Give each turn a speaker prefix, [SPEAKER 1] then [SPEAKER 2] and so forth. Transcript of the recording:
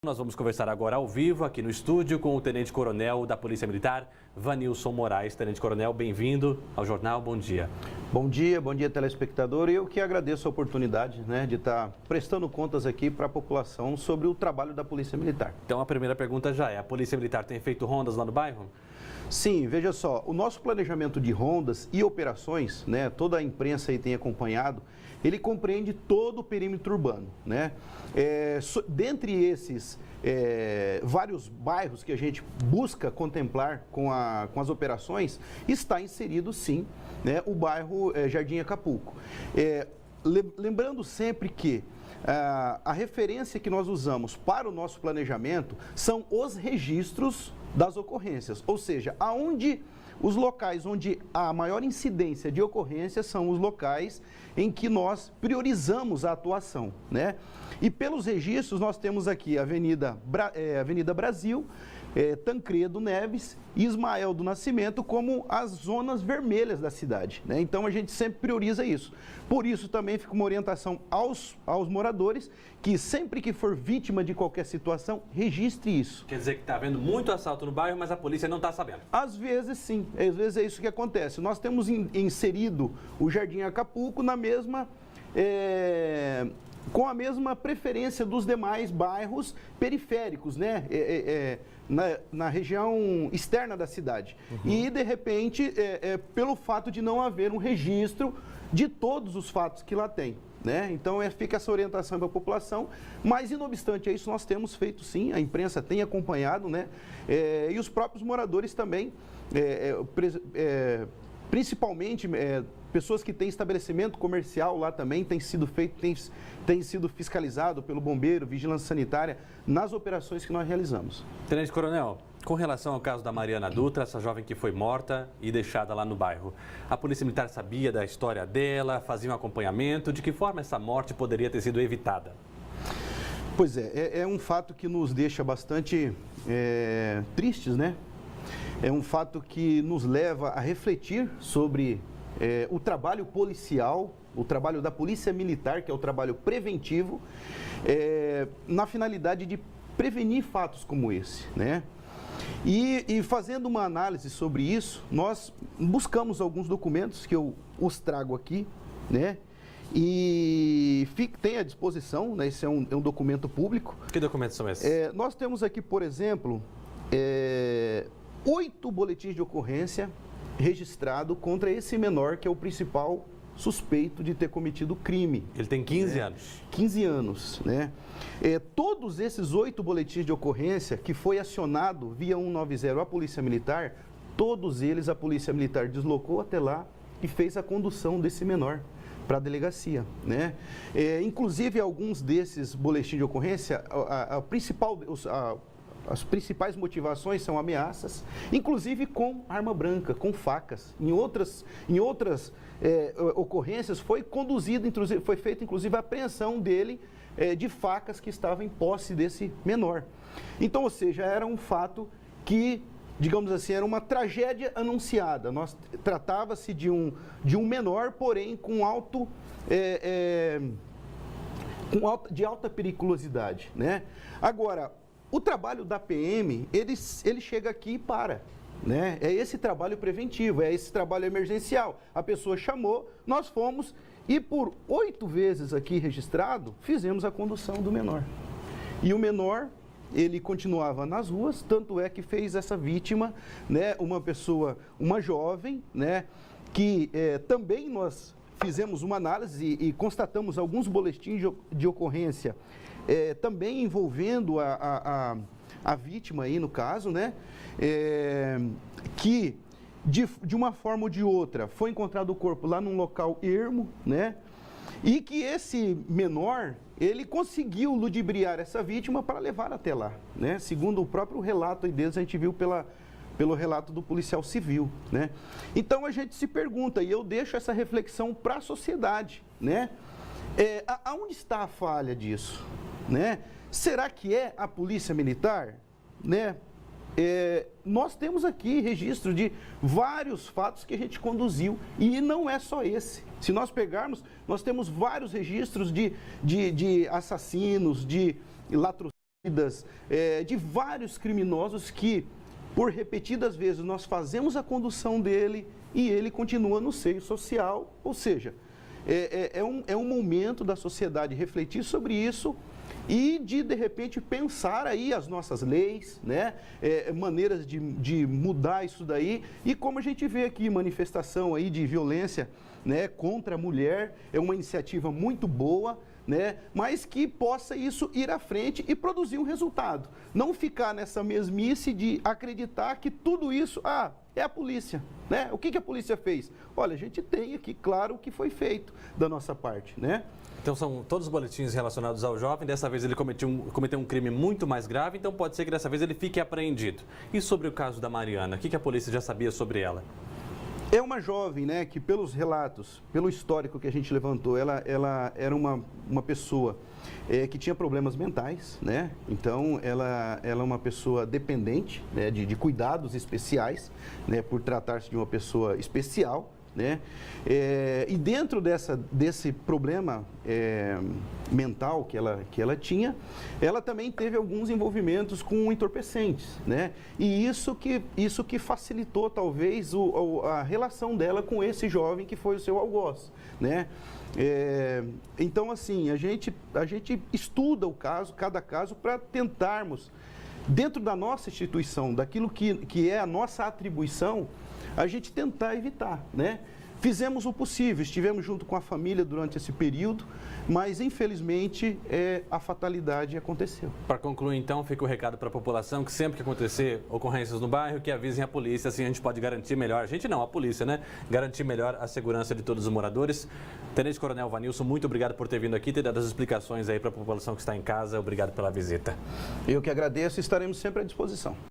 [SPEAKER 1] Nós vamos conversar agora ao vivo aqui no estúdio com o Tenente Coronel da Polícia Militar, Vanilson Moraes. Tenente Coronel, bem-vindo ao jornal, bom dia.
[SPEAKER 2] Bom dia, telespectador. Eu que agradeço a oportunidade de estar prestando contas aqui para a população sobre o trabalho da Polícia Militar.
[SPEAKER 1] Então a primeira pergunta já é, a Polícia Militar tem feito rondas lá no bairro?
[SPEAKER 2] Sim, veja só, o nosso planejamento de rondas e operações, toda a imprensa aí tem acompanhado, ele compreende todo o perímetro urbano, dentre esses vários bairros que a gente busca contemplar com as operações, está inserido sim, o bairro Jardim Acapulco. Lembrando sempre que a referência que nós usamos para o nosso planejamento são os registros das ocorrências, ou seja, os locais onde a maior incidência de ocorrência são os locais em que nós priorizamos a atuação, E pelos registros nós temos aqui a Avenida Brasil, Tancredo Neves e Ismael do Nascimento como as zonas vermelhas da cidade, Então a gente sempre prioriza isso. Por isso também fica uma orientação aos moradores que sempre que for vítima de qualquer situação, registre isso.
[SPEAKER 1] Quer dizer que está havendo muito assalto no bairro, mas a polícia não está sabendo?
[SPEAKER 2] Às vezes sim, às vezes é isso que acontece. Nós temos inserido o Jardim Acapulco com a mesma preferência dos demais bairros periféricos, na região externa da cidade. E, de repente, pelo fato de não haver um registro de todos os fatos que lá tem. Então, fica essa orientação para a população, mas, não obstante isso, nós temos feito sim, a imprensa tem acompanhado, e os próprios moradores também, principalmente pessoas que têm estabelecimento comercial lá também, tem sido fiscalizado pelo bombeiro, vigilância sanitária, nas operações que nós realizamos.
[SPEAKER 1] Tenente Coronel, com relação ao caso da Mariana Dutra, essa jovem que foi morta e deixada lá no bairro, a Polícia Militar sabia da história dela, fazia um acompanhamento, de que forma essa morte poderia ter sido evitada?
[SPEAKER 2] Pois é um fato que nos deixa bastante tristes, É um fato que nos leva a refletir sobre o trabalho policial, o trabalho da Polícia Militar, que é o trabalho preventivo, na finalidade de prevenir fatos como esse, E fazendo uma análise sobre isso, nós buscamos alguns documentos que eu os trago aqui, E tem à disposição, esse é um documento público.
[SPEAKER 1] Que documentos são esses?
[SPEAKER 2] Nós temos aqui, por exemplo, 8 boletins de ocorrência registrados contra esse menor, que é o principal suspeito de ter cometido o crime.
[SPEAKER 1] Ele tem 15 anos.
[SPEAKER 2] 15 anos, Todos esses 8 boletins de ocorrência que foi acionado via 190 a Polícia Militar, todos eles a Polícia Militar deslocou até lá e fez a condução desse menor para a delegacia, Inclusive, alguns desses boletins de ocorrência, as principais motivações são ameaças, inclusive com arma branca, com facas. Em outras ocorrências foi feita inclusive a apreensão dele de facas que estavam em posse desse menor. Então, ou seja, era um fato que, digamos assim, era uma tragédia anunciada. Tratava-se de um menor, porém com de alta periculosidade, Agora, o trabalho da PM, ele chega aqui e para, É esse trabalho preventivo, é esse trabalho emergencial. A pessoa chamou, nós fomos e por 8 vezes aqui registrado, fizemos a condução do menor. E o menor, ele continuava nas ruas, tanto é que fez essa vítima, uma jovem, que também nós fizemos uma análise e constatamos alguns boletins de ocorrência também envolvendo a vítima aí no caso, que de uma forma ou de outra foi encontrado o corpo lá num local ermo, e que esse menor, ele conseguiu ludibriar essa vítima para levar até lá, Segundo o próprio relato aí deles, a gente viu pelo relato do policial civil, Então a gente se pergunta, e eu deixo essa reflexão para a sociedade, aonde está a falha disso? Será que é a Polícia Militar? Nós temos aqui registro de vários fatos que a gente conduziu e não é só esse. Se nós pegarmos, nós temos vários registros de assassinos, de latrocínios, de vários criminosos que, por repetidas vezes, nós fazemos a condução dele e ele continua no seio social, ou seja, é um momento da sociedade refletir sobre isso e de repente, pensar aí as nossas leis, né? Maneiras de mudar isso daí. E como a gente vê aqui, manifestação aí de violência, né, contra a mulher, é uma iniciativa muito boa, né? Mas que possa isso ir à frente e produzir um resultado. Não ficar nessa mesmice de acreditar que tudo isso, é a polícia, né? O que a polícia fez? Olha, a gente tem aqui, claro, o que foi feito da nossa parte, né?
[SPEAKER 1] Então são todos os boletins relacionados ao jovem, dessa vez ele cometeu um crime muito mais grave, então pode ser que dessa vez ele fique apreendido. E sobre o caso da Mariana, o que a polícia já sabia sobre ela?
[SPEAKER 2] É uma jovem, né, que pelos relatos, pelo histórico que a gente levantou, ela era uma pessoa que tinha problemas mentais, né? Então ela é uma pessoa dependente, né, de cuidados especiais, né, por tratar-se de uma pessoa especial, né? E dentro desse problema mental que ela tinha, ela também teve alguns envolvimentos com entorpecentes, né? E isso que facilitou talvez a relação dela com esse jovem que foi o seu algoz, né? Então assim, a gente estuda o caso, cada caso, para tentarmos, dentro da nossa instituição, daquilo que é a nossa atribuição, a gente tentar evitar, né? Fizemos o possível, estivemos junto com a família durante esse período, mas infelizmente a fatalidade aconteceu.
[SPEAKER 1] Para concluir então, fica o recado para a população que sempre que acontecer ocorrências no bairro, que avisem a polícia, assim a gente pode garantir melhor, a gente não, a polícia, né? Garantir melhor a segurança de todos os moradores. Tenente Coronel Vanilson, muito obrigado por ter vindo aqui, ter dado as explicações aí para a população que está em casa, obrigado pela visita.
[SPEAKER 2] Eu que agradeço e estaremos sempre à disposição.